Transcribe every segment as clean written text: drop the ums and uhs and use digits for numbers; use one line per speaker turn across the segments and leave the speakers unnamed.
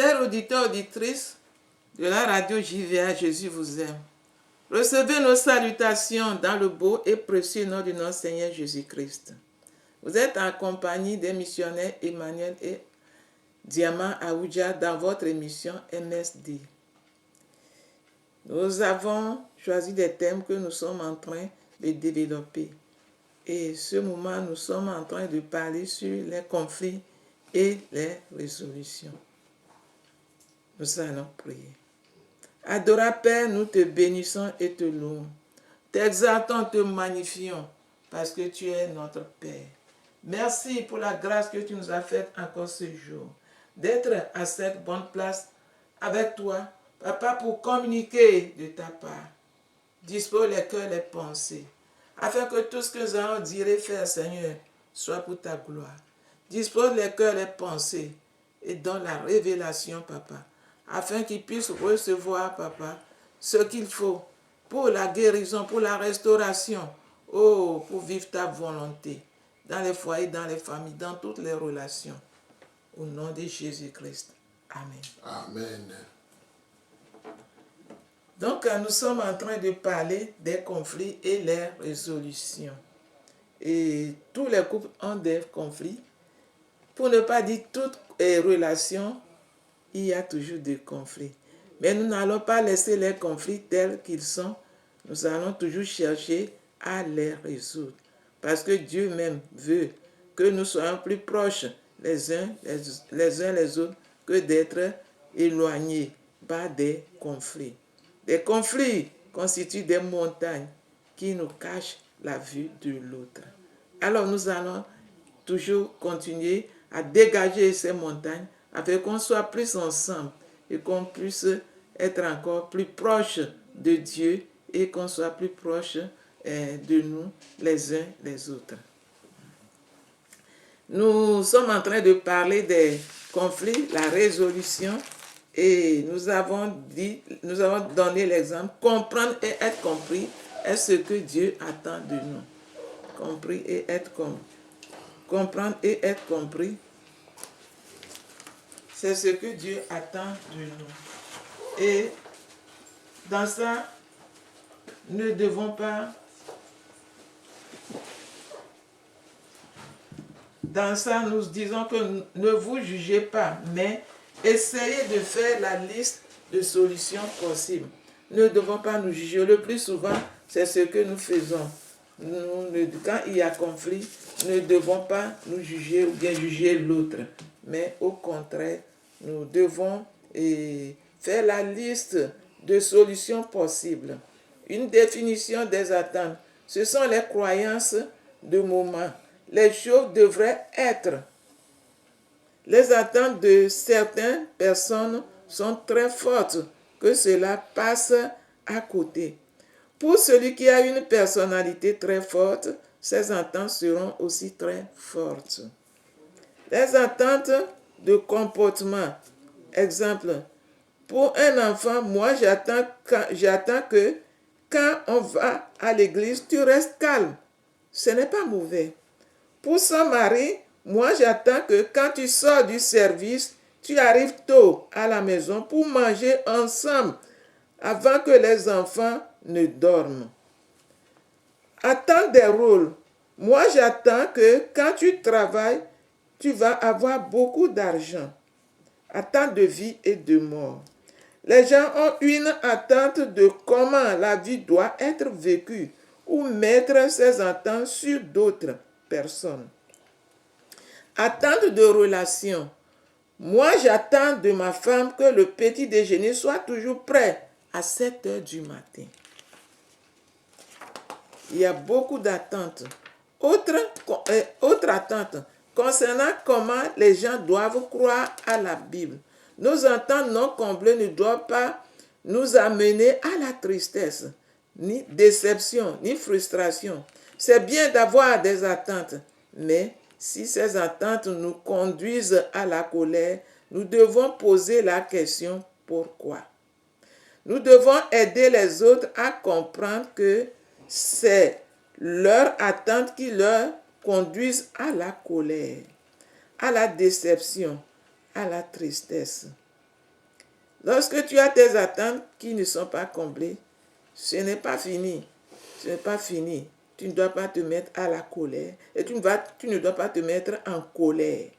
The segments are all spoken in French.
Chers auditeurs, auditrices de la radio JVA, Jésus vous aime. Recevez nos salutations dans le beau et précieux nom de notre Seigneur Jésus-Christ. Vous êtes en compagnie des missionnaires Emmanuel et Diamant Aoudja dans votre émission MSD. Nous avons choisi des thèmes que nous sommes en train de développer. Et ce moment, nous sommes en train de parler sur les conflits et les résolutions. Nous allons prier. Adorable Père, nous te bénissons et te louons. T'exaltons, te magnifions, parce que tu es notre Père. Merci pour la grâce que tu nous as faite encore ce jour, d'être à cette bonne place avec toi, Papa, pour communiquer de ta part. Dispose les cœurs, les pensées, afin que tout ce que nous allons dire et faire, Seigneur, soit pour ta gloire. Dispose les cœurs, les pensées, et donne la révélation, Papa, afin qu'ils puissent recevoir, Papa, ce qu'il faut pour la guérison, pour la restauration, pour vivre ta volonté, dans les foyers, dans les familles, dans toutes les relations. Au nom de Jésus-Christ. Amen.
Amen.
Donc, nous sommes en train de parler des conflits et les résolutions. Et tous les couples ont des conflits. Pour ne pas dire toutes les relations, il y a toujours des conflits. Mais nous n'allons pas laisser les conflits tels qu'ils sont. Nous allons toujours chercher à les résoudre. Parce que Dieu même veut que nous soyons plus proches les uns les autres que d'être éloignés par des conflits. Des conflits constituent des montagnes qui nous cachent la vue de l'autre. Alors nous allons toujours continuer à dégager ces montagnes afin qu'on soit plus ensemble et qu'on puisse être encore plus proche de Dieu et qu'on soit plus proche de nous les uns les autres. Nous sommes en train de parler des conflits, la résolution, et nous avons donné l'exemple, comprendre et être compris est ce que Dieu attend de nous. Compris et être compris. Comprendre et être compris, c'est ce que Dieu attend de nous. Et dans ça, nous ne devons pas... Dans ça, nous disons que ne vous jugez pas, mais essayez de faire la liste de solutions possibles. Nous ne devons pas nous juger. Le plus souvent, c'est ce que nous faisons. Quand il y a conflit, nous ne devons pas nous juger ou bien juger l'autre. Mais au contraire, nous devons faire la liste de solutions possibles. Une définition des attentes. Ce sont les croyances de moment. Les choses devraient être. Les attentes de certaines personnes sont très fortes, que cela passe à côté. Pour celui qui a une personnalité très forte, ses attentes seront aussi très fortes. Les attentes de comportement. Exemple, pour un enfant, moi j'attends que quand on va à l'église, tu restes calme. Ce n'est pas mauvais. Pour son mari, moi j'attends que quand tu sors du service, tu arrives tôt à la maison pour manger ensemble avant que les enfants ne dorment. Attends des rôles. Moi j'attends que quand tu travailles, tu vas avoir beaucoup d'argent. Attente de vie et de mort. Les gens ont une attente de comment la vie doit être vécue ou mettre ses attentes sur d'autres personnes. Attente de relation. Moi, j'attends de ma femme que le petit déjeuner soit toujours prêt à 7 heures du matin. Il y a beaucoup d'attentes. Autre attente concernant comment les gens doivent croire à la Bible. Nos attentes non comblées ne doivent pas nous amener à la tristesse, ni déception, ni frustration. C'est bien d'avoir des attentes, mais si ces attentes nous conduisent à la colère, nous devons poser la question pourquoi. Nous devons aider les autres à comprendre que c'est leur attente qui leur conduisent à la colère, à la déception, à la tristesse. Lorsque tu as tes attentes qui ne sont pas comblées, ce n'est pas fini. Ce n'est pas fini. Tu ne dois pas te mettre à la colère. Et tu ne dois pas te mettre en colère.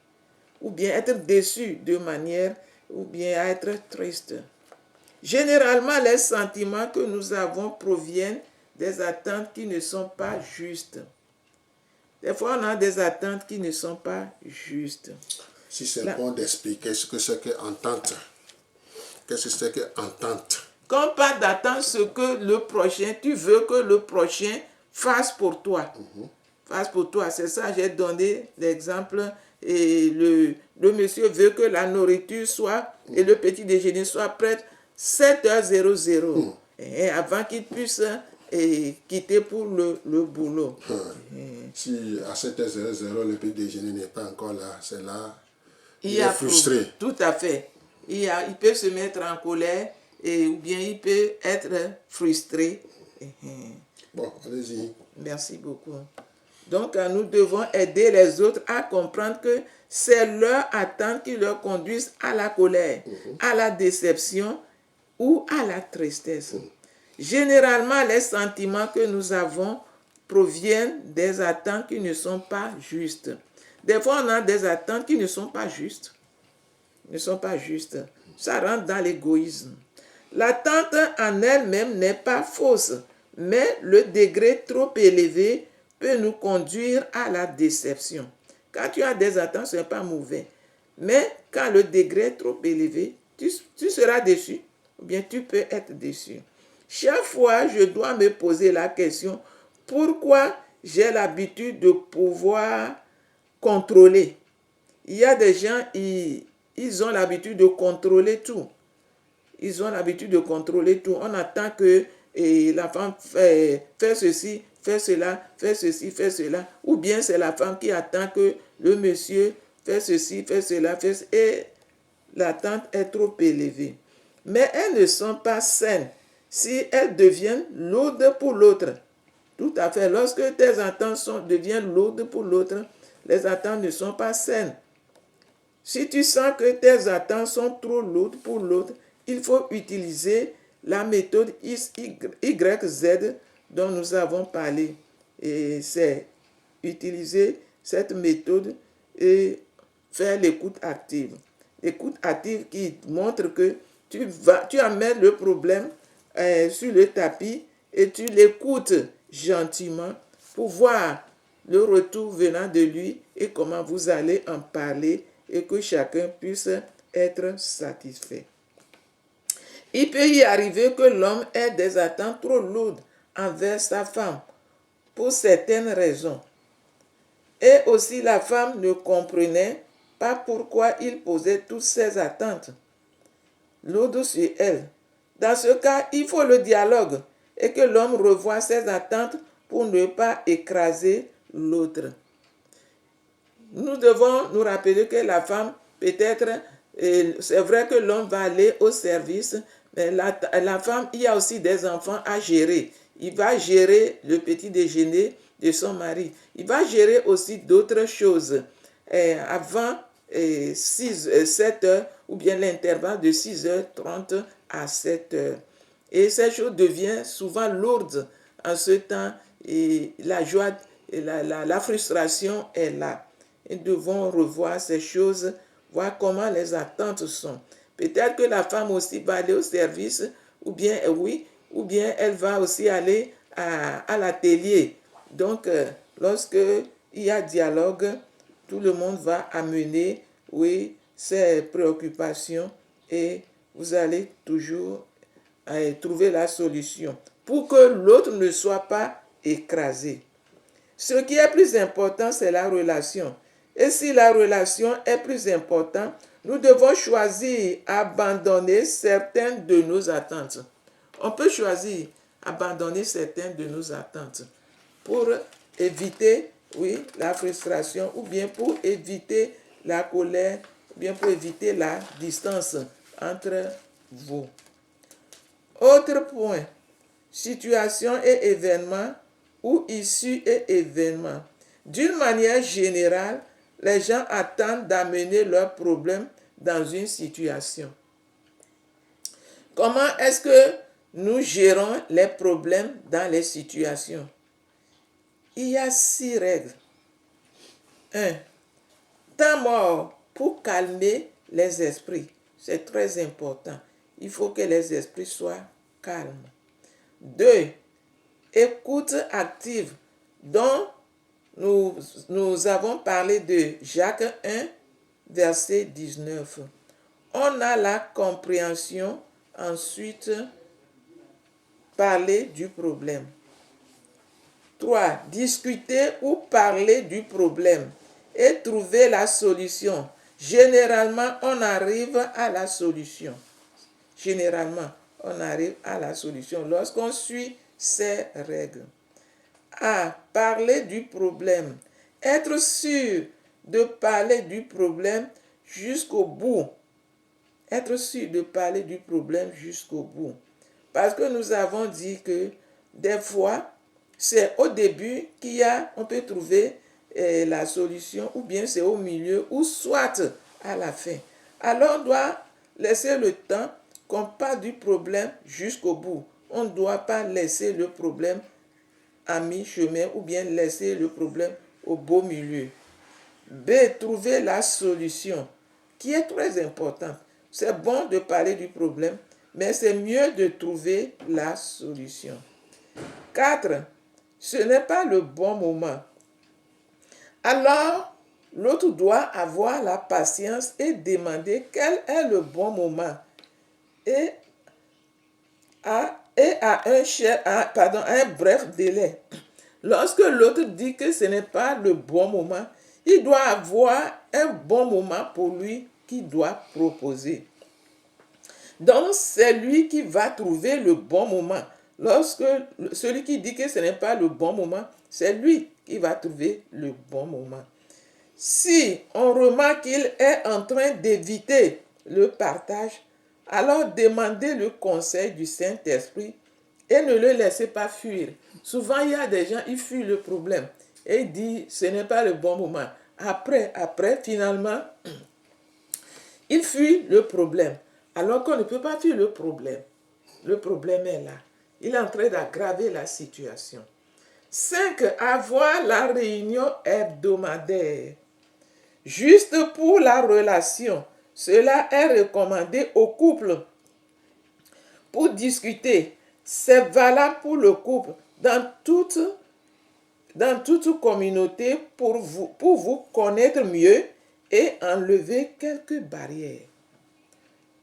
Ou bien être déçu de manière, ou bien être triste. Généralement, les sentiments que nous avons proviennent des attentes qui ne sont pas justes. Des fois, on a des attentes qui ne sont pas justes.
Si c'est bon d'expliquer ce que c'est que entente. Qu'est-ce que c'est que entente?
Quand on parle d'attendre ce que le prochain, tu veux que le prochain fasse pour toi. Fasse pour toi. C'est ça, j'ai donné l'exemple. Et le monsieur veut que la nourriture soit, et le petit déjeuner soit prêt 7h00. Et avant qu'il puisse quitter pour le boulot.
Si à 7h00, le petit déjeuner n'est pas encore là, c'est là, il est
a
frustré.
Tout à fait. Il peut se mettre en colère ou bien il peut être frustré.
Bon, allez-y.
Merci beaucoup. Donc, nous devons aider les autres à comprendre que c'est leur attente qui leur conduisent à la colère, à la déception ou à la tristesse. Généralement, les sentiments que nous avons proviennent des attentes qui ne sont pas justes. Des fois, on a des attentes qui ne sont pas justes. Ne sont pas justes. Ça rentre dans l'égoïsme. L'attente en elle-même n'est pas fausse, mais le degré trop élevé peut nous conduire à la déception. Quand tu as des attentes, ce n'est pas mauvais. Mais quand le degré est trop élevé, tu seras déçu ou bien tu peux être déçu. Chaque fois, je dois me poser la question, pourquoi j'ai l'habitude de pouvoir contrôler? Il y a des gens, ils ont l'habitude de contrôler tout. Ils ont l'habitude de contrôler tout. On attend que la femme fait ceci, fait cela, fait ceci, fait cela. Ou bien c'est la femme qui attend que le monsieur fait ceci, fait cela, et l'attente est trop élevée. Mais elles ne sont pas saines si elles deviennent lourdes pour l'autre. Tout à fait. Lorsque tes attentes deviennent lourdes pour l'autre, les attentes ne sont pas saines. Si tu sens que tes attentes sont trop lourdes pour l'autre, il faut utiliser la méthode YZ dont nous avons parlé. Et c'est utiliser cette méthode et faire l'écoute active. L'écoute active qui montre que tu amènes le problème sur le tapis et tu l'écoutes gentiment pour voir le retour venant de lui et comment vous allez en parler et que chacun puisse être satisfait. Il peut y arriver que l'homme ait des attentes trop lourdes envers sa femme pour certaines raisons. Et aussi la femme ne comprenait pas pourquoi il posait toutes ces attentes lourdes sur elle. Dans ce cas, il faut le dialogue et que l'homme revoie ses attentes pour ne pas écraser l'autre. Nous devons nous rappeler que la femme, peut-être, c'est vrai que l'homme va aller au service, mais la femme, il y a aussi des enfants à gérer. Il va gérer le petit déjeuner de son mari. Il va gérer aussi d'autres choses. Avant 7 heures, ou bien l'intervalle de 6h30 à 7 heures. Et ces choses deviennent souvent lourdes en ce temps. Et la joie, et la frustration est là. Et nous devons revoir ces choses, voir comment les attentes sont. Peut-être que la femme aussi va aller au service, ou bien elle va aussi aller à l'atelier. Donc, lorsque il y a dialogue, tout le monde va amener, ses préoccupations et vous allez toujours trouver la solution pour que l'autre ne soit pas écrasé. Ce qui est plus important, c'est la relation. Et si la relation est plus importante, nous devons choisir abandonner certaines de nos attentes. On peut choisir abandonner certaines de nos attentes pour éviter, la frustration ou bien pour éviter la colère ou bien pour éviter la distance entre vous. Autre point, situation et événement ou issue et événement. D'une manière générale, les gens attendent d'amener leurs problèmes dans une situation. Comment est-ce que nous gérons les problèmes dans les situations? Il y a 6 règles. 1. Temps mort pour calmer les esprits. C'est très important. Il faut que les esprits soient calmes. 2. Écoute active, dont nous avons parlé de Jacques 1, verset 19. On a la compréhension, ensuite parler du problème. 3. Discuter ou parler du problème et trouver la solution. Généralement, on arrive à la solution. Généralement, on arrive à la solution lorsqu'on suit ces règles. A. Parler du problème. Être sûr de parler du problème jusqu'au bout. Être sûr de parler du problème jusqu'au bout. Parce que nous avons dit que des fois, c'est au début on peut trouver la solution, ou bien c'est au milieu, ou soit à la fin. Alors on doit laisser le temps qu'on parle du problème jusqu'au bout. On ne doit pas laisser le problème à mi-chemin ou bien laisser le problème au beau milieu. B. Trouver la solution, qui est très importante. C'est bon de parler du problème, mais c'est mieux de trouver la solution. 4. Ce n'est pas le bon moment. Alors, l'autre doit avoir la patience et demander quel est le bon moment. Et à un bref délai. Lorsque l'autre dit que ce n'est pas le bon moment, il doit avoir un bon moment pour lui qu'il doit proposer. Donc, c'est lui qui va trouver le bon moment. Lorsque celui qui dit que ce n'est pas le bon moment, c'est lui qui va trouver le bon moment. Si on remarque qu'il est en train d'éviter le partage, alors demandez le conseil du Saint-Esprit et ne le laissez pas fuir. Souvent, il y a des gens, ils fuient le problème et ils disent ce n'est pas le bon moment. Après, finalement, ils fuient le problème. Alors qu'on ne peut pas fuir le problème. Le problème est là. Il est en train d'aggraver la situation. 5. Avoir la réunion hebdomadaire. Juste pour la relation. Cela est recommandé au couple pour discuter. C'est valable pour le couple dans toute communauté pour vous connaître mieux et enlever quelques barrières.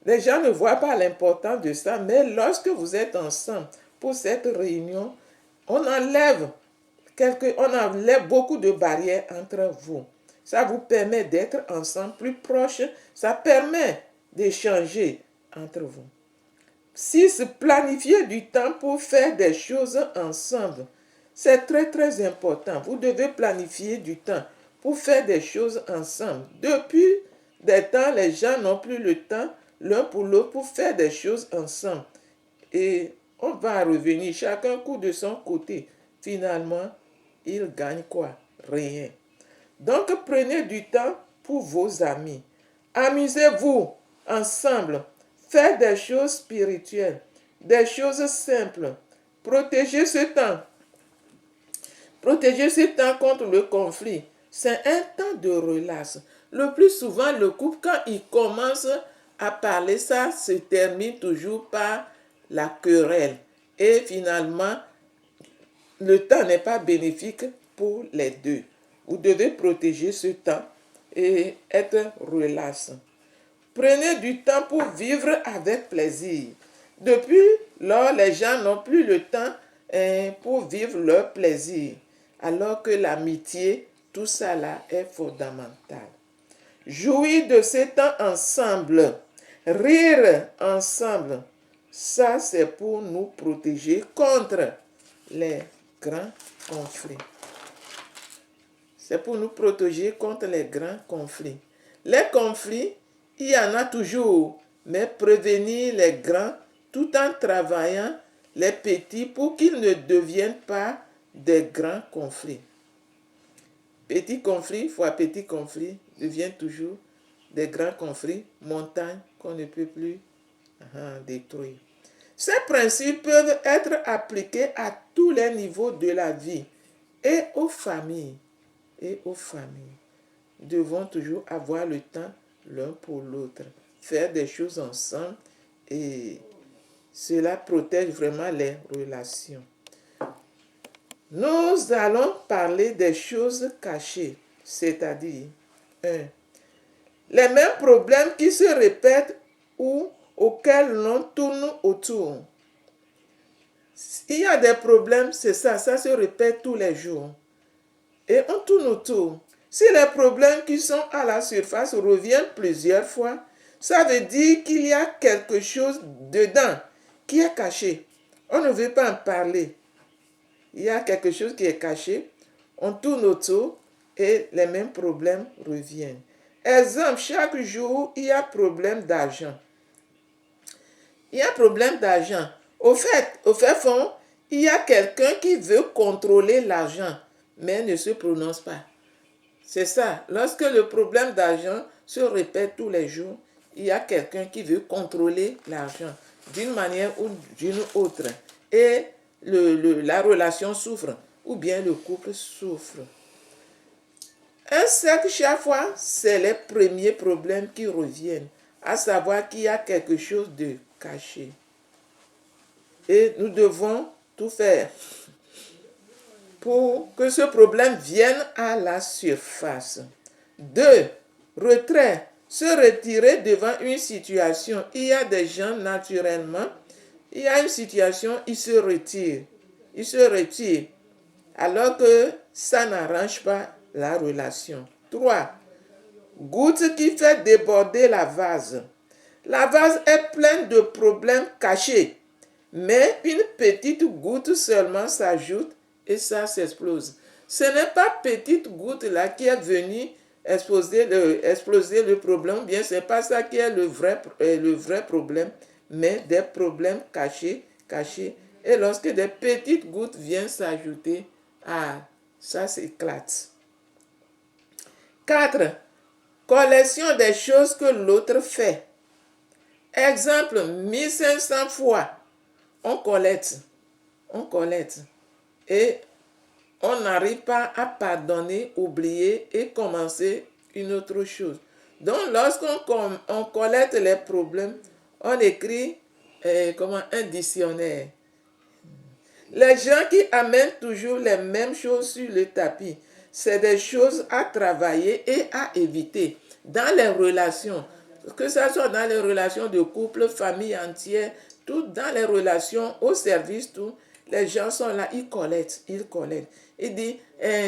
Les gens ne voient pas l'importance de ça, mais lorsque vous êtes ensemble pour cette réunion, on enlève beaucoup de barrières entre vous. Ça vous permet d'être ensemble plus proches, ça permet d'échanger entre vous. 6. Planifier du temps pour faire des choses ensemble. C'est très très important. Vous devez planifier du temps pour faire des choses ensemble. Depuis des temps, les gens n'ont plus le temps l'un pour l'autre pour faire des choses ensemble. Et on va revenir, chacun court de son côté. Finalement, il gagne quoi? Rien. Donc, prenez du temps pour vos amis. Amusez-vous ensemble. Faites des choses spirituelles, des choses simples. Protégez ce temps. Protégez ce temps contre le conflit. C'est un temps de relâche. Le plus souvent, le couple, quand il commence à parler, ça se termine toujours par la querelle. Et finalement, le temps n'est pas bénéfique pour les deux. Vous devez protéger ce temps et être relax. Prenez du temps pour vivre avec plaisir. Depuis lors, les gens n'ont plus le temps pour vivre leur plaisir. Alors que l'amitié, tout ça là est fondamental. Jouir de ce temps ensemble. Rire ensemble. Ça, c'est pour nous protéger contre les grands conflits. C'est pour nous protéger contre les grands conflits. Les conflits, il y en a toujours, mais prévenir les grands tout en travaillant les petits pour qu'ils ne deviennent pas des grands conflits. Petit conflit fois petit conflit devient toujours des grands conflits, montagnes qu'on ne peut plus détruire. Ces principes peuvent être appliqués à tous les niveaux de la vie et aux familles. Nous devons toujours avoir le temps l'un pour l'autre, faire des choses ensemble et cela protège vraiment les relations. Nous allons parler des choses cachées, c'est-à-dire 1. Les mêmes problèmes qui se répètent ou auxquels l'on tourne autour. Il y a des problèmes, c'est ça se répète tous les jours. Et on tourne autour. Si les problèmes qui sont à la surface reviennent plusieurs fois, ça veut dire qu'il y a quelque chose dedans qui est caché. On ne veut pas en parler. Il y a quelque chose qui est caché, on tourne autour et les mêmes problèmes reviennent. Exemple, chaque jour, il y a problème d'argent. Il y a problème d'argent. Au fait fond, il y a quelqu'un qui veut contrôler l'argent, mais ne se prononce pas. C'est ça. Lorsque le problème d'argent se répète tous les jours, il y a quelqu'un qui veut contrôler l'argent d'une manière ou d'une autre. Et la relation souffre, ou bien le couple souffre. Un cercle, chaque fois, c'est les premiers problèmes qui reviennent, à savoir qu'il y a quelque chose de caché. Et nous devons tout faire pour que ce problème vienne à la surface. 2. Retrait. Se retirer devant une situation. Il y a des gens, naturellement, il y a une situation, ils se retirent. Ils se retirent. Alors que ça n'arrange pas la relation. 3. Goutte qui fait déborder la vase. La vase est pleine de problèmes cachés. Mais une petite goutte seulement s'ajoute et ça s'explose. Ce n'est pas petite goutte là qui est venue exploser le problème, bien c'est pas ça qui est le vrai problème, mais des problèmes cachés. Et lorsque des petites gouttes viennent s'ajouter, ça s'éclate. 4. Collection des choses que l'autre fait. Exemple, 1500 fois, on collecte. Et on n'arrive pas à pardonner, oublier et commencer une autre chose. Donc, lorsqu'on collecte les problèmes, on écrit un dictionnaire. Les gens qui amènent toujours les mêmes choses sur le tapis, c'est des choses à travailler et à éviter dans les relations. Que ce soit dans les relations de couple, famille entière, tout dans les relations, au service, tout. Les gens sont là, ils collectent. Ils disent,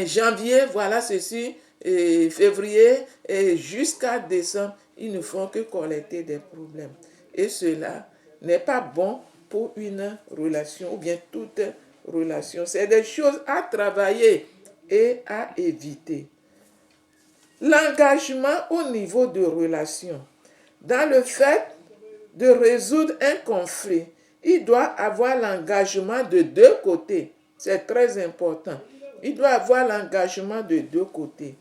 janvier, voilà ceci, février, jusqu'à décembre, ils ne font que collecter des problèmes. Et cela n'est pas bon pour une relation ou bien toute relation. C'est des choses à travailler et à éviter. L'engagement au niveau de relation. Dans le fait de résoudre un conflit, il doit avoir l'engagement de deux côtés. C'est très important. Il doit avoir l'engagement de deux côtés.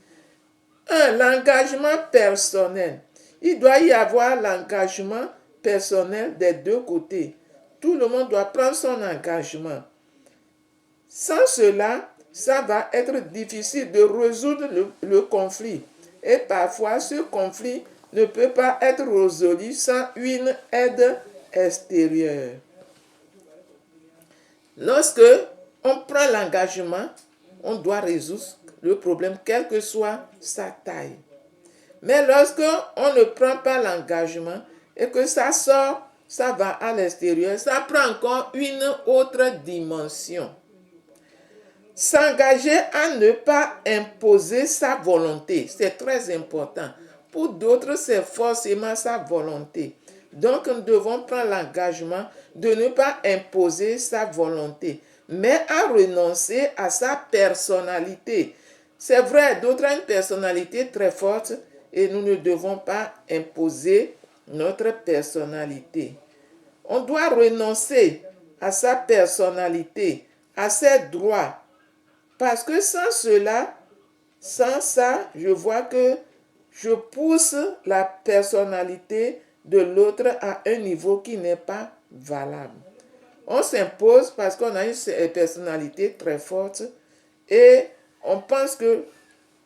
1. L'engagement personnel. Il doit y avoir l'engagement personnel des deux côtés. Tout le monde doit prendre son engagement. Sans cela, ça va être difficile de résoudre le conflit. Et parfois, ce conflit ne peut pas être résolu sans une aide extérieure. Lorsque on prend l'engagement, on doit résoudre le problème, quelle que soit sa taille. Mais lorsque on ne prend pas l'engagement et que ça sort, ça va à l'extérieur, ça prend encore une autre dimension. S'engager à ne pas imposer sa volonté, c'est très important. Pour d'autres, c'est forcément sa volonté. Donc, nous devons prendre l'engagement de ne pas imposer sa volonté, mais à renoncer à sa personnalité. C'est vrai, d'autres ont une personnalité très forte et nous ne devons pas imposer notre personnalité. On doit renoncer à sa personnalité, à ses droits. Parce que sans cela, sans ça, je vois que je pousse la personnalité de l'autre à un niveau qui n'est pas valable. On s'impose parce qu'on a une personnalité très forte et on pense que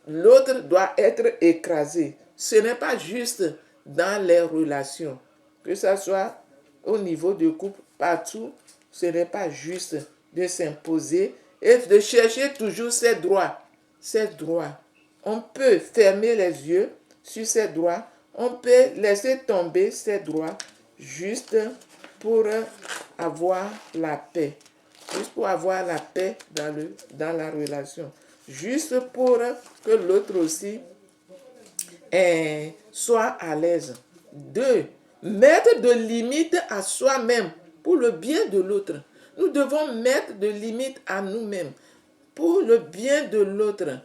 l'autre doit être écrasé. Ce n'est pas juste dans les relations, que ce soit au niveau du couple, partout, ce n'est pas juste de s'imposer et de chercher toujours ses droits. Ses droits. On peut fermer les yeux sur ses droits, on peut laisser tomber ses droits juste pour avoir la paix. Juste pour avoir la paix dans la relation. Juste pour que l'autre aussi soit à l'aise. 2. Mettre de limites à soi-même pour le bien de l'autre. Nous devons mettre de limites à nous-mêmes pour le bien de l'autre.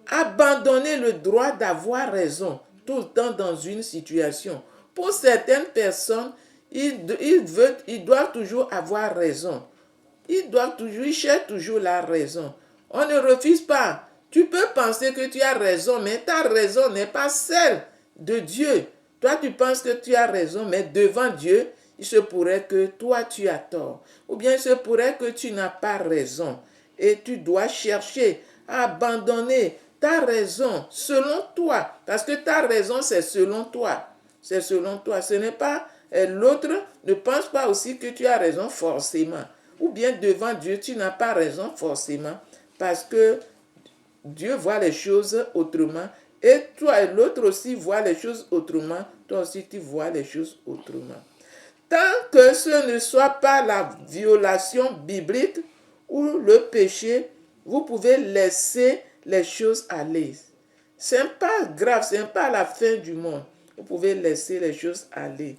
Abandonner le droit d'avoir raison tout le temps dans une situation. Pour certaines personnes, ils doivent toujours avoir raison. Ils cherchent toujours la raison. On ne refuse pas. Tu peux penser que tu as raison, mais ta raison n'est pas celle de Dieu. Toi, tu penses que tu as raison, mais devant Dieu, il se pourrait que toi, tu as tort. Ou bien il se pourrait que tu n'as pas raison. Et tu dois chercher à abandonner ta raison selon toi. Parce que ta raison, c'est selon toi. C'est selon toi. Ce n'est pas l'autre ne pense pas aussi que tu as raison forcément. Ou bien devant Dieu, tu n'as pas raison forcément. Parce que Dieu voit les choses autrement. Et toi et l'autre aussi voient les choses autrement. Toi aussi, tu vois les choses autrement. Tant que ce ne soit pas la violation biblique ou le péché, vous pouvez laisser les choses aller. Ce n'est pas grave, ce n'est pas la fin du monde. Vous pouvez laisser les choses aller.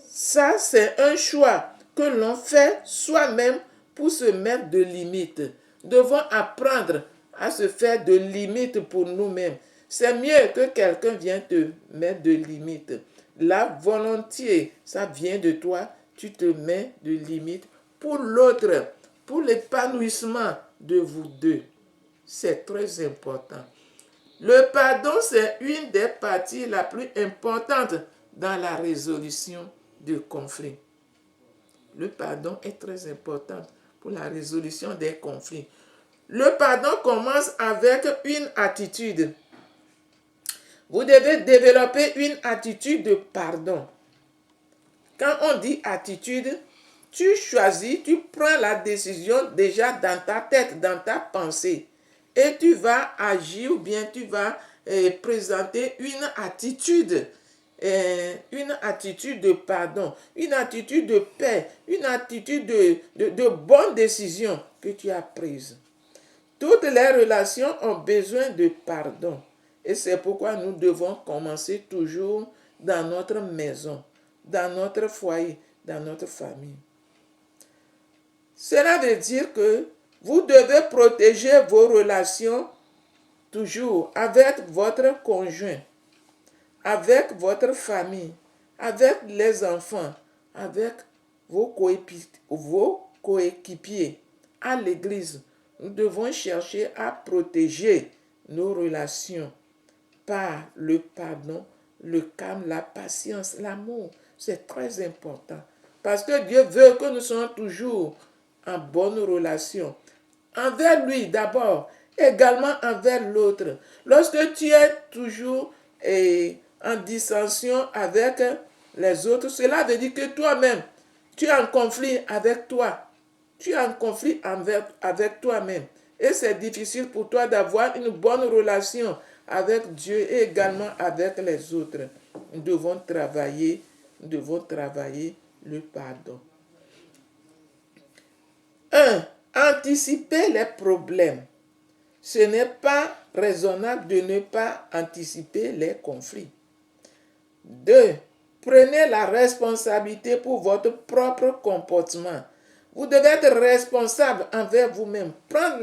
Ça, c'est un choix que l'on fait soi-même pour se mettre de limites. Nous devons apprendre à se faire de limites pour nous-mêmes. C'est mieux que quelqu'un vienne te mettre de limites. La volonté, ça vient de toi. Tu te mets de limites pour l'autre, pour l'épanouissement de vous deux. C'est très important. Le pardon, c'est une des parties la plus importante dans la résolution de conflits. Le pardon est très important pour la résolution des conflits. Le pardon commence avec une attitude. Vous devez développer une attitude de pardon. Quand on dit attitude, tu choisis, tu prends la décision déjà dans ta tête, dans ta pensée. Et tu vas agir ou bien tu vas présenter une attitude de pardon, une attitude de paix, une attitude de bonne décision que tu as prise. Toutes les relations ont besoin de pardon. Et c'est pourquoi nous devons commencer toujours dans notre maison, dans notre foyer, dans notre famille. Cela veut dire que vous devez protéger vos relations toujours avec votre conjoint, avec votre famille, avec les enfants, avec vos coéquipiers. À l'église, nous devons chercher à protéger nos relations par le pardon, le calme, la patience, l'amour. C'est très important. Parce que Dieu veut que nous soyons toujours en bonne relation. Envers lui d'abord, également envers l'autre. Lorsque tu es toujours en dissension avec les autres, cela veut dire que toi-même, tu es en conflit avec toi. Tu es en conflit avec toi-même. Et c'est difficile pour toi d'avoir une bonne relation avec Dieu et également avec les autres. Nous devons travailler le pardon. 1. Anticiper les problèmes. Ce n'est pas raisonnable de ne pas anticiper les conflits. 2. Prenez la responsabilité pour votre propre comportement. Vous devez être responsable envers vous-même. Prendre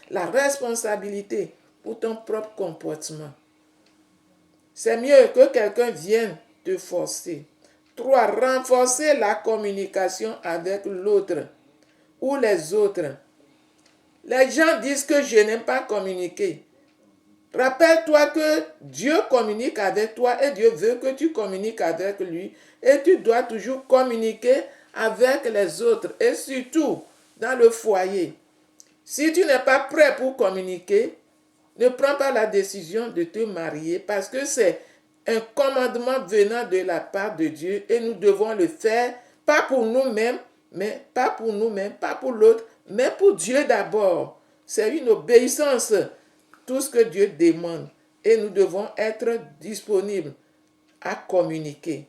la responsabilité pour ton propre comportement. C'est mieux que quelqu'un vienne te forcer. 3. Renforcer la communication avec l'autre ou les autres. Les gens disent que je n'aime pas communiquer. Rappelle-toi que Dieu communique avec toi et Dieu veut que tu communiques avec lui. Et tu dois toujours communiquer avec les autres et surtout dans le foyer. Si tu n'es pas prêt pour communiquer, ne prends pas la décision de te marier parce que c'est un commandement venant de la part de Dieu et nous devons le faire, pas pour nous-mêmes, pas pour l'autre, mais pour Dieu d'abord. C'est une obéissance, tout ce que Dieu demande. Et nous devons être disponibles à communiquer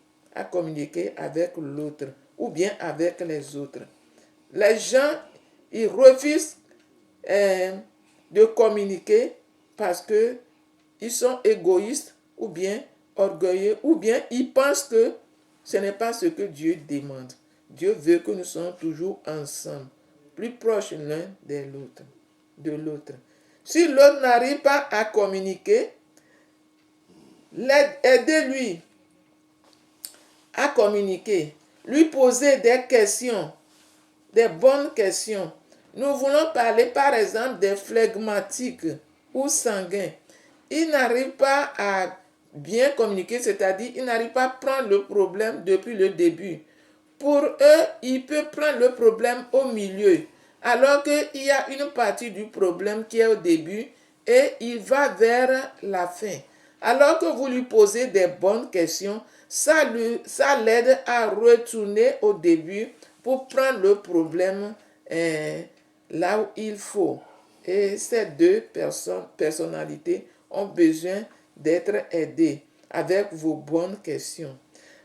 avec l'autre ou bien avec les autres. Les gens, ils refusent de communiquer parce que ils sont égoïstes ou bien orgueilleux ou bien ils pensent que ce n'est pas ce que Dieu demande. Dieu veut que nous soyons toujours ensemble, plus proches l'un de l'autre. Si l'autre n'arrive pas à communiquer, aidez-lui à communiquer, lui poser des questions, des bonnes questions. Nous voulons parler par exemple des phlegmatiques ou sanguins. Ils n'arrivent pas à bien communiquer, c'est-à-dire ils n'arrivent pas à prendre le problème depuis le début. Pour eux, ils peuvent prendre le problème au milieu, alors qu'il y a une partie du problème qui est au début et il va vers la fin. Alors que vous lui posez des bonnes questions, ça l'aide à retourner au début pour prendre le problème là où il faut. Et ces deux personnalités ont besoin d'être aidées avec vos bonnes questions.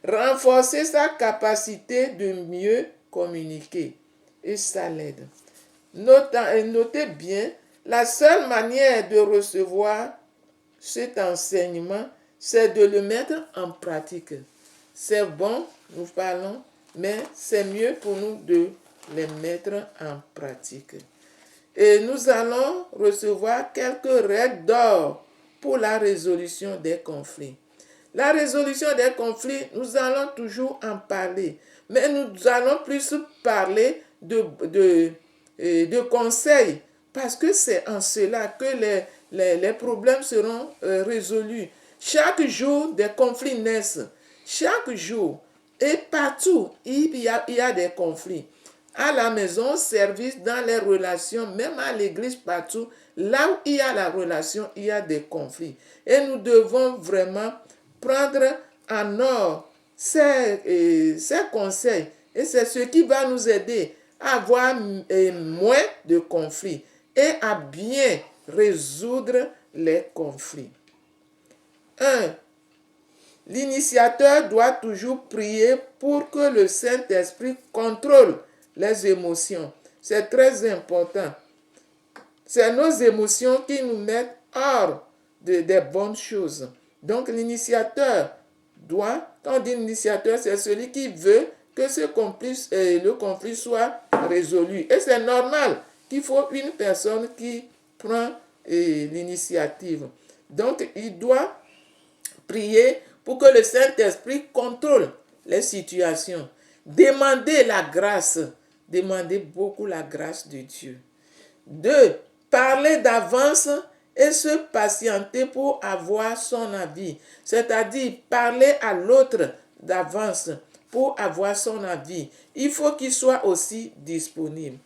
Renforcer sa capacité de mieux communiquer. Et ça l'aide. Notez bien, la seule manière de recevoir cet enseignement, c'est de le mettre en pratique. C'est bon, nous parlons, mais c'est mieux pour nous de les mettre en pratique. Et nous allons recevoir quelques règles d'or pour la résolution des conflits. La résolution des conflits, nous allons toujours en parler, mais nous allons plus parler de conseils, parce que c'est en cela que les problèmes seront résolus. Chaque jour, des conflits naissent. Chaque jour. Et partout, il y a des conflits. À la maison, au service, dans les relations, même à l'église, partout, là où il y a la relation, il y a des conflits. Et nous devons vraiment prendre en or ces conseils. Et c'est ce qui va nous aider à avoir moins de conflits et à bien résoudre les conflits. 1. L'initiateur doit toujours prier pour que le Saint-Esprit contrôle les émotions. C'est très important. C'est nos émotions qui nous mettent hors des bonnes choses. Donc l'initiateur doit, quand on dit l'initiateur, c'est celui qui veut que le conflit soit résolu. Et c'est normal qu'il faut une personne qui prend l'initiative. Donc il doit prier pour que le Saint-Esprit contrôle les situations. Demandez la grâce. Demandez beaucoup la grâce de Dieu. 2. Parler d'avance et se patienter pour avoir son avis. C'est-à-dire parler à l'autre d'avance pour avoir son avis. Il faut qu'il soit aussi disponible.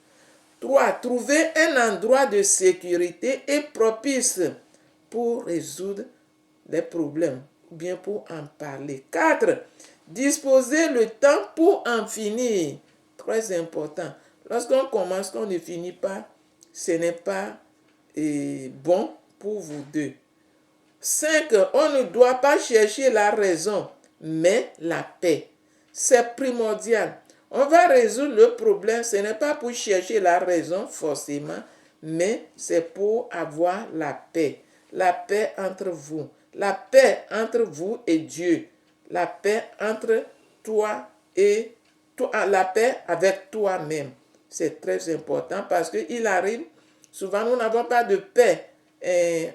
3. Trouver un endroit de sécurité et propice pour résoudre les problèmes ou bien pour en parler. 4. Disposer le temps pour en finir. Très important. Lorsqu'on commence, qu'on ne finit pas, ce n'est pas bon pour vous deux. 5. On ne doit pas chercher la raison, mais la paix. C'est primordial. On va résoudre le problème, ce n'est pas pour chercher la raison forcément, mais c'est pour avoir la paix. La paix entre vous. La paix entre vous et Dieu. La paix entre toi et toi. La paix avec toi-même. C'est très important parce qu'il arrive, souvent nous n'avons pas de paix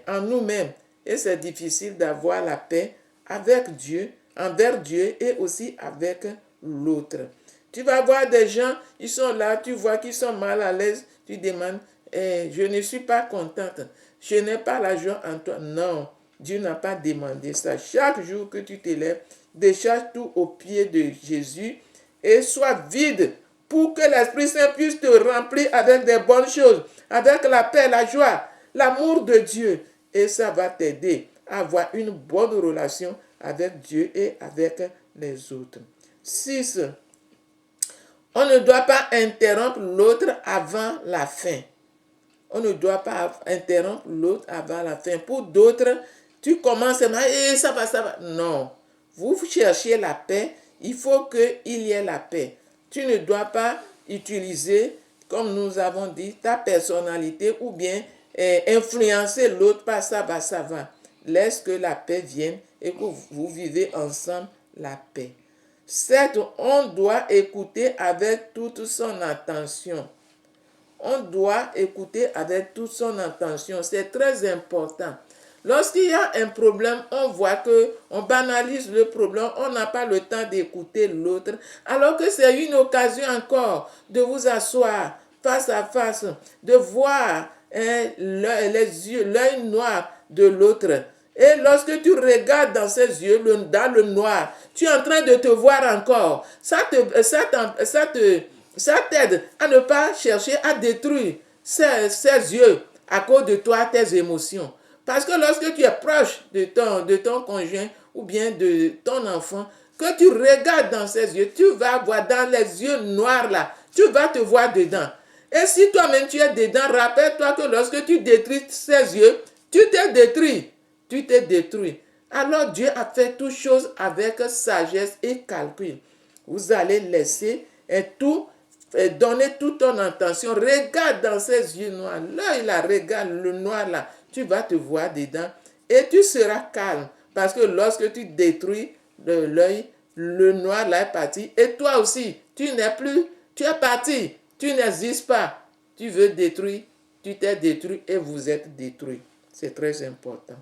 en nous-mêmes. Et c'est difficile d'avoir la paix avec Dieu, envers Dieu et aussi avec l'autre. Tu vas voir des gens, ils sont là, tu vois qu'ils sont mal à l'aise, tu demandes, je ne suis pas contente, je n'ai pas la joie en toi. Non, Dieu n'a pas demandé ça. Chaque jour que tu t'élèves, décharge tout au pied de Jésus et sois vide pour que l'Esprit Saint puisse te remplir avec des bonnes choses, avec la paix, la joie, l'amour de Dieu. Et ça va t'aider à avoir une bonne relation avec Dieu et avec les autres. 6. On ne doit pas interrompre l'autre avant la fin. On ne doit pas interrompre l'autre avant la fin. Pour d'autres, tu commences et ça va. Non. Vous cherchez la paix, il faut qu'il y ait la paix. Tu ne dois pas utiliser, comme nous avons dit, ta personnalité ou bien influencer l'autre par ça va. Laisse que la paix vienne et que vous vivez ensemble la paix. 7. On doit écouter avec toute son attention. On doit écouter avec toute son attention. C'est très important. Lorsqu'il y a un problème, on voit qu'on banalise le problème, on n'a pas le temps d'écouter l'autre, alors que c'est une occasion encore de vous asseoir face à face, de voir les yeux, l'œil noir de l'autre. Et lorsque tu regardes dans ses yeux, dans le noir, tu es en train de te voir encore. Ça t'aide à ne pas chercher à détruire ses yeux à cause de toi, tes émotions. Parce que lorsque tu es proche de ton conjoint ou bien de ton enfant, que tu regardes dans ses yeux, tu vas voir dans les yeux noirs là, tu vas te voir dedans. Et si toi-même tu es dedans, rappelle-toi que lorsque tu détruis ses yeux, tu t'es détruit. Tu t'es détruit. Alors Dieu a fait toutes choses avec sagesse et calcul. Vous allez laisser donner toute ton attention. Regarde dans ses yeux noirs. L'œil là, regarde le noir là. Tu vas te voir dedans et tu seras calme. Parce que lorsque tu détruis l'œil, le noir là est parti. Et toi aussi, tu es parti. Tu n'existes pas. Tu veux détruire, tu t'es détruit et vous êtes détruit. C'est très important.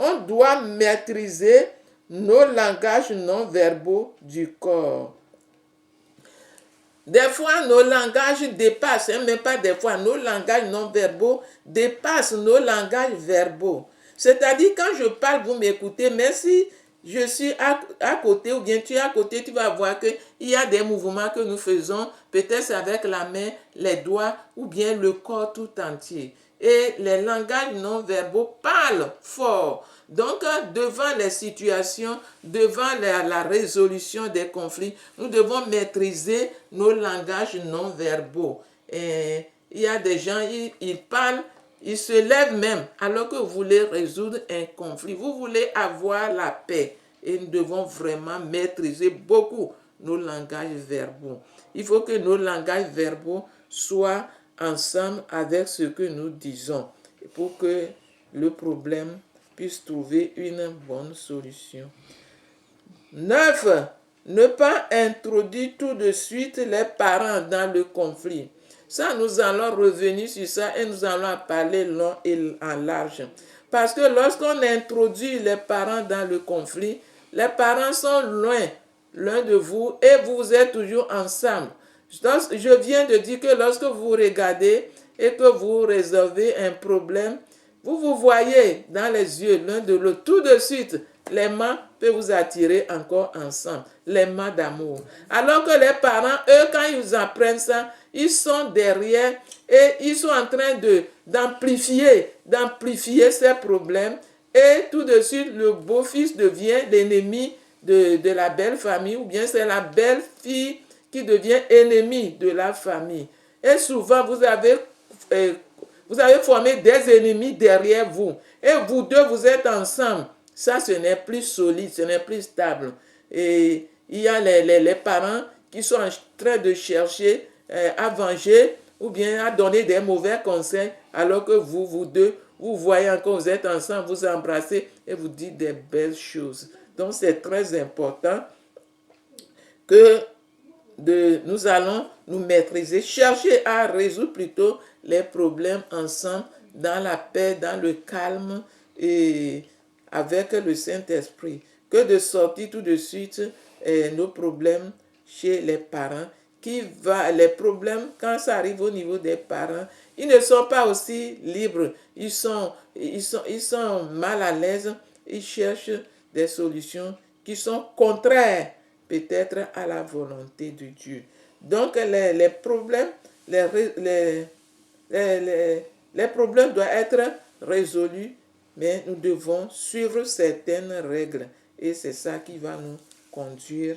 On doit maîtriser nos langages non verbaux du corps. Des fois, nos langages dépassent, même pas des fois, nos langages non verbaux dépassent nos langages verbaux. C'est-à-dire, quand je parle, vous m'écoutez, mais si je suis à côté ou bien tu es à côté, tu vas voir qu'il y a des mouvements que nous faisons, peut-être avec la main, les doigts ou bien le corps tout entier. Et les langages non verbaux parlent fort. Donc, devant les situations, devant la résolution des conflits, nous devons maîtriser nos langages non verbaux. Et il y a des gens, ils parlent, ils se lèvent même alors que vous voulez résoudre un conflit. Vous voulez avoir la paix. Et nous devons vraiment maîtriser beaucoup nos langages verbaux. Il faut que nos langages verbaux soient ensemble avec ce que nous disons pour que le problème puisse trouver une bonne solution. 9. Ne pas introduire tout de suite les parents dans le conflit. Ça, nous allons revenir sur ça et nous allons en parler long et en large. Parce que lorsqu'on introduit les parents dans le conflit, les parents sont loin l'un de vous et vous êtes toujours ensemble. Je viens de dire que lorsque vous regardez et que vous résolvez un problème, vous voyez dans les yeux l'un de l'autre. Tout de suite, l'aimant peut vous attirer encore ensemble. L'aimant d'amour. Alors que les parents, eux, quand ils apprennent ça, ils sont derrière et ils sont en train d'amplifier ces problèmes. Et tout de suite, le beau-fils devient l'ennemi de la belle famille ou bien c'est la belle-fille qui devient ennemie de la famille. Et souvent, vous avez formé des ennemis derrière vous. Et vous deux, vous êtes ensemble. Ça, ce n'est plus solide, ce n'est plus stable. Et il y a les parents qui sont en train de chercher à venger ou bien à donner des mauvais conseils, alors que vous deux, vous voyez encore, vous êtes ensemble, vous embrassez et vous dites des belles choses. Donc, c'est très important que nous allons nous maîtriser, chercher à résoudre plutôt les problèmes ensemble, dans la paix, dans le calme et avec le Saint-Esprit, que de sortir tout de suite nos problèmes chez les parents. Les problèmes, quand ça arrive au niveau des parents, Ils ne sont pas aussi libres. Ils sont mal à l'aise. Ils cherchent des solutions qui sont contraires peut-être à la volonté de Dieu. Donc les problèmes, les problèmes doivent être résolus, mais nous devons suivre certaines règles. Et c'est ça qui va nous conduire,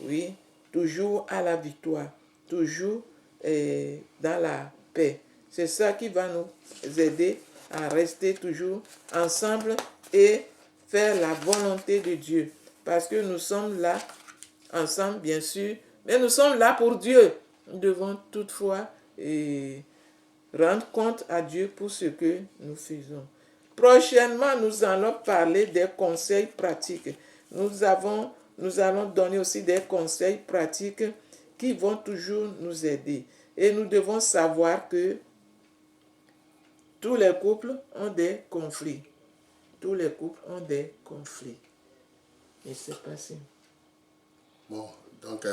oui, toujours à la victoire, toujours dans la paix. C'est ça qui va nous aider à rester toujours ensemble et faire la volonté de Dieu. Parce que nous sommes là, ensemble bien sûr, mais nous sommes là pour Dieu. Nous devons toutefois rendre compte à Dieu pour ce que nous faisons. Prochainement, nous allons parler des conseils pratiques. Nous allons donner aussi des conseils pratiques qui vont toujours nous aider. Et nous devons savoir que tous les couples ont des conflits. Tous les couples ont des conflits. Et c'est passé.
Bon, donc,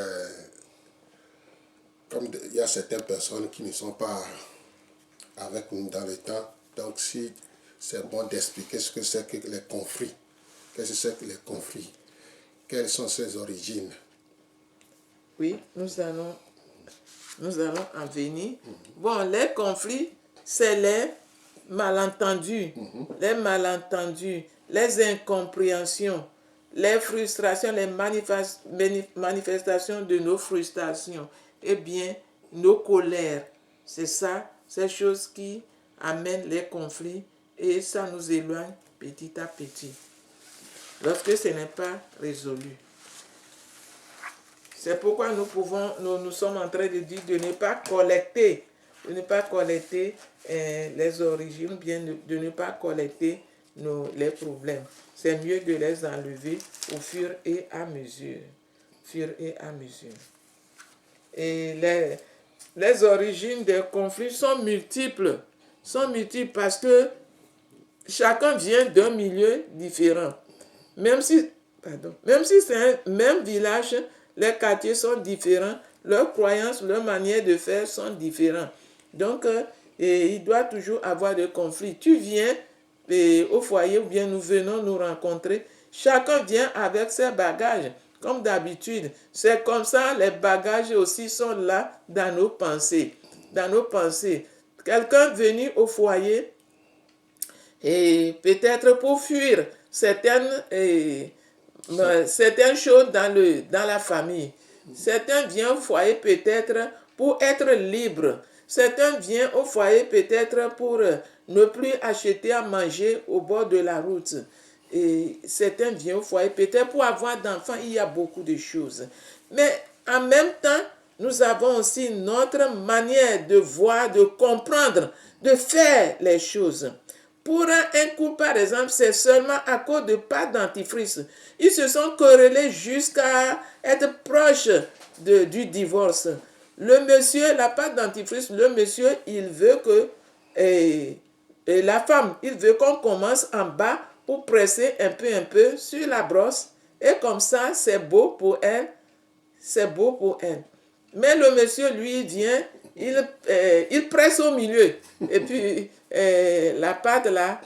comme il y a certaines personnes qui ne sont pas avec nous dans le temps, donc si c'est bon d'expliquer ce que c'est que les conflits. Qu'est-ce que c'est que les conflits? Quelles sont ses origines?
Oui, nous allons en venir. Bon, les conflits, c'est les malentendus, les incompréhensions, les frustrations, les manifestations de nos frustrations, et bien nos colères. C'est ça, ces choses qui amènent les conflits et ça nous éloigne petit à petit. Lorsque ce n'est pas résolu. C'est pourquoi nous sommes en train de dire de ne pas collecter, les origines, bien de ne pas collecter les problèmes. C'est mieux de les enlever au fur et à mesure. Et les origines des conflits sont multiples parce que chacun vient d'un milieu différent. Même si c'est un même village, les quartiers sont différents, leurs croyances, leurs manières de faire sont différentes. Donc, il doit toujours avoir des conflits. Tu viens au foyer ou bien nous venons nous rencontrer. Chacun vient avec ses bagages, comme d'habitude. C'est comme ça, les bagages aussi sont là dans nos pensées. Quelqu'un venu au foyer et peut-être pour fuir certaines choses dans la famille. Certains viennent au foyer peut-être pour être libres. Certains viennent au foyer peut-être pour ne plus acheter à manger au bord de la route. Et certains viennent au foyer peut-être pour avoir d'enfants. Il y a beaucoup de choses. Mais en même temps, nous avons aussi notre manière de voir, de comprendre, de faire les choses. Pour un couple, par exemple, c'est seulement à cause de pâte dentifrice. Ils se sont querellés jusqu'à être proches du divorce. Le monsieur, la pâte dentifrice, le monsieur, il veut que... Et la femme, il veut qu'on commence en bas pour presser un peu sur la brosse. Et comme ça, c'est beau pour elle. Mais le monsieur, lui, vient, il presse au milieu. Et puis, la pâte là,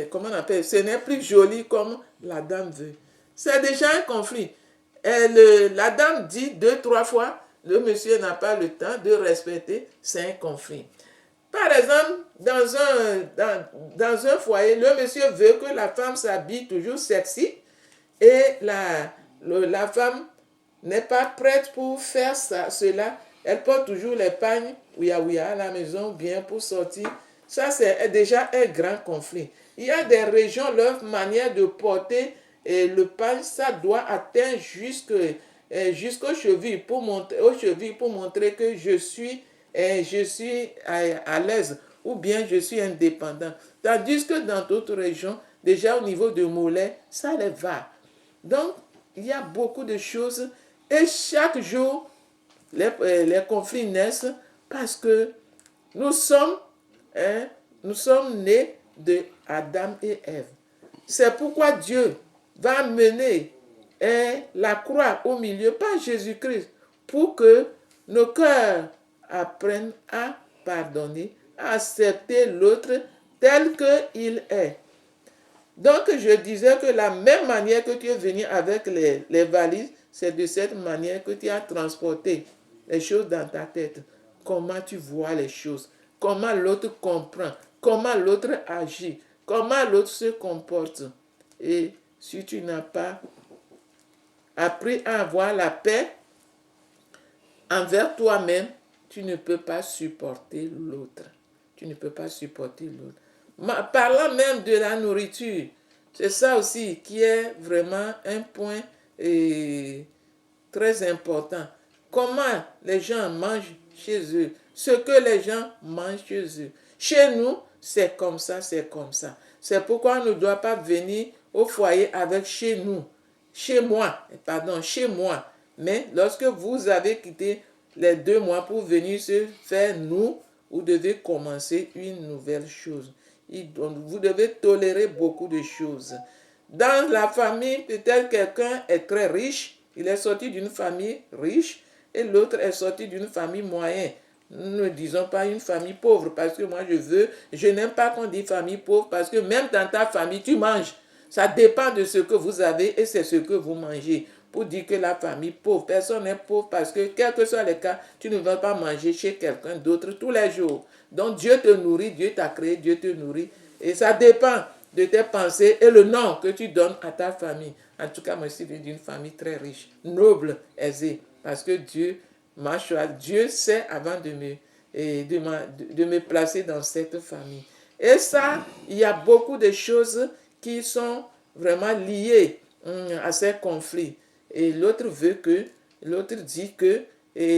comment on appelle, ce n'est plus joli comme la dame veut. C'est déjà un conflit. La dame dit 2-3 fois, le monsieur n'a pas le temps de respecter, c'est un conflit. Par exemple, dans un foyer, le monsieur veut que la femme s'habille toujours sexy et la femme n'est pas prête pour faire cela. Elle porte toujours les pagnes à la maison bien pour sortir. Ça, c'est déjà un grand conflit. Il y a des régions, leur manière de porter le pagne, ça doit atteindre jusqu'aux chevilles pour montrer que je suis à l'aise ou bien je suis indépendant. Tandis que dans d'autres régions, déjà au niveau de mollet, ça les va. Donc, il y a beaucoup de choses et chaque jour, les conflits naissent parce que nous sommes nés de Adam et Ève. C'est pourquoi Dieu va mener la croix au milieu, pas Jésus-Christ, pour que nos cœurs apprennent à pardonner, à accepter l'autre tel qu'il est. Donc, je disais que la même manière que tu es venu avec les valises, c'est de cette manière que tu as transporté les choses dans ta tête. Comment tu vois les choses, comment l'autre comprend, comment l'autre agit, comment l'autre se comporte. Et si tu n'as pas appris à avoir la paix envers toi-même, tu ne peux pas supporter l'autre. Tu ne peux pas supporter l'autre. Parlant même de la nourriture, c'est ça aussi qui est vraiment un point très important. Comment les gens mangent chez eux, ce que les gens mangent chez eux. Chez nous, c'est comme ça, c'est comme ça. C'est pourquoi on ne doit pas venir au foyer avec chez nous, chez moi. Mais lorsque vous avez quitté les 2 mois pour venir se faire nous, vous devez commencer une nouvelle chose. Vous devez tolérer beaucoup de choses. Dans la famille, peut-être quelqu'un est très riche, il est sorti d'une famille riche, et l'autre est sorti d'une famille moyenne. Nous ne disons pas une famille pauvre, parce que moi je n'aime pas qu'on dise famille pauvre, parce que même dans ta famille, tu manges. Ça dépend de ce que vous avez et c'est ce que vous mangez. Pour dire que la famille pauvre, personne n'est pauvre parce que, quel que soit le cas, tu ne vas pas manger chez quelqu'un d'autre tous les jours. Donc Dieu te nourrit, Dieu t'a créé, Dieu te nourrit. Et ça dépend de tes pensées et le nom que tu donnes à ta famille. En tout cas, moi, je suis d'une famille très riche, noble, aisée, parce que Dieu m'a choisi. Dieu sait avant de me placer dans cette famille. Et ça, il y a beaucoup de choses qui sont vraiment liées à ces conflits. Et l'autre dit que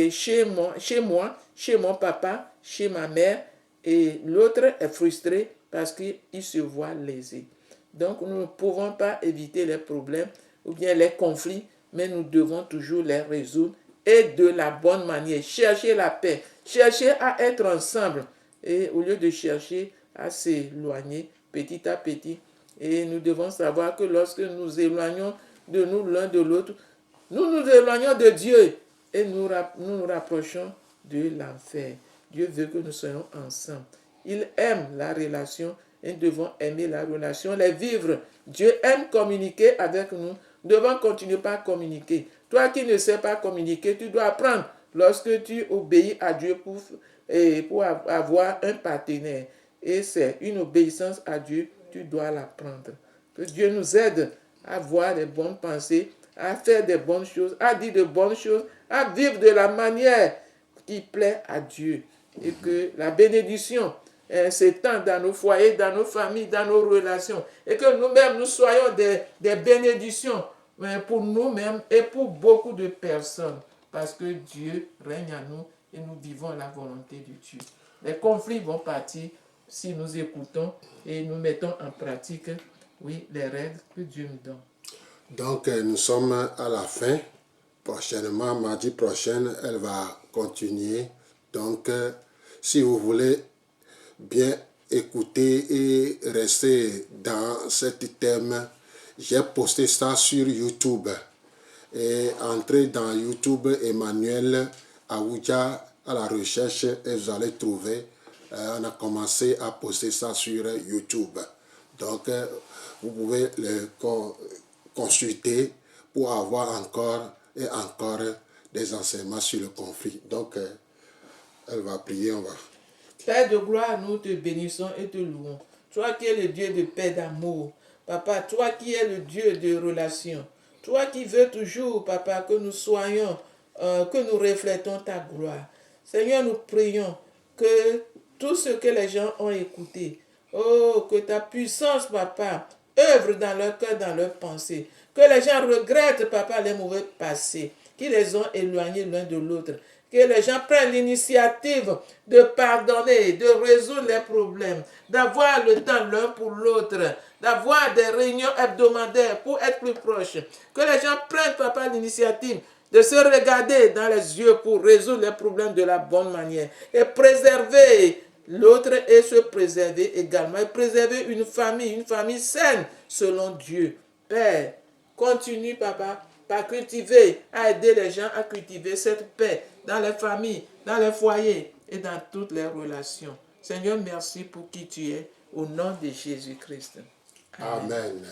chez mon papa, chez ma mère, et l'autre est frustré parce qu'il se voit lésé. Donc, nous ne pouvons pas éviter les problèmes ou bien les conflits, mais nous devons toujours les résoudre et de la bonne manière. Chercher la paix, chercher à être ensemble et au lieu de chercher à s'éloigner petit à petit. Et nous devons savoir que lorsque nous éloignons de nous l'un de l'autre, nous nous éloignons de Dieu et nous nous rapprochons de l'enfer. Dieu veut que nous soyons ensemble. Il aime la relation et nous devons aimer la relation, les vivre. Dieu aime communiquer avec nous. Nous devons continuer par communiquer. Toi qui ne sais pas communiquer, tu dois apprendre lorsque tu obéis à Dieu pour avoir un partenaire. Et c'est une obéissance à Dieu, tu dois l'apprendre. Que Dieu nous aide à avoir les bonnes pensées, à faire des bonnes choses, à dire de bonnes choses, à vivre de la manière qui plaît à Dieu. Et que la bénédiction s'étende dans nos foyers, dans nos familles, dans nos relations. Et que nous-mêmes, nous soyons des bénédictions pour nous-mêmes et pour beaucoup de personnes. Parce que Dieu règne à nous et nous vivons la volonté de Dieu. Les conflits vont partir si nous écoutons et nous mettons en pratique, oui, les règles que Dieu nous donne.
Donc, nous sommes à la fin. Prochainement, mardi prochain, elle va continuer. Donc, si vous voulez bien écouter et rester dans ce thème, j'ai posté ça sur YouTube. Et entrez dans YouTube Emmanuel Aoudja à la recherche et vous allez trouver. On a commencé à poster ça sur YouTube. Donc, vous pouvez le consulter pour avoir encore et encore des enseignements sur le conflit. Donc, elle va prier, on va.
Père de gloire, nous te bénissons et te louons. Toi qui es le Dieu de paix, d'amour. Papa, toi qui es le Dieu de relation. Toi qui veux toujours, papa, que nous soyons, que nous reflétons ta gloire. Seigneur, nous prions que tout ce que les gens ont écouté, oh, que ta puissance, papa, œuvre dans leur cœur, dans leur pensée. Que les gens regrettent, papa, les mauvais passés, qui les ont éloignés l'un de l'autre. Que les gens prennent l'initiative de pardonner, de résoudre les problèmes, d'avoir le temps l'un pour l'autre, d'avoir des réunions hebdomadaires pour être plus proches. Que les gens prennent, papa, l'initiative de se regarder dans les yeux pour résoudre les problèmes de la bonne manière et préserver l'autre et se préserver également. Et préserver une famille saine selon Dieu. Père, continue, papa, par cultiver, à aider les gens à cultiver cette paix dans les familles, dans les foyers et dans toutes les relations. Seigneur, merci pour qui tu es, au nom de Jésus-Christ.
Amen.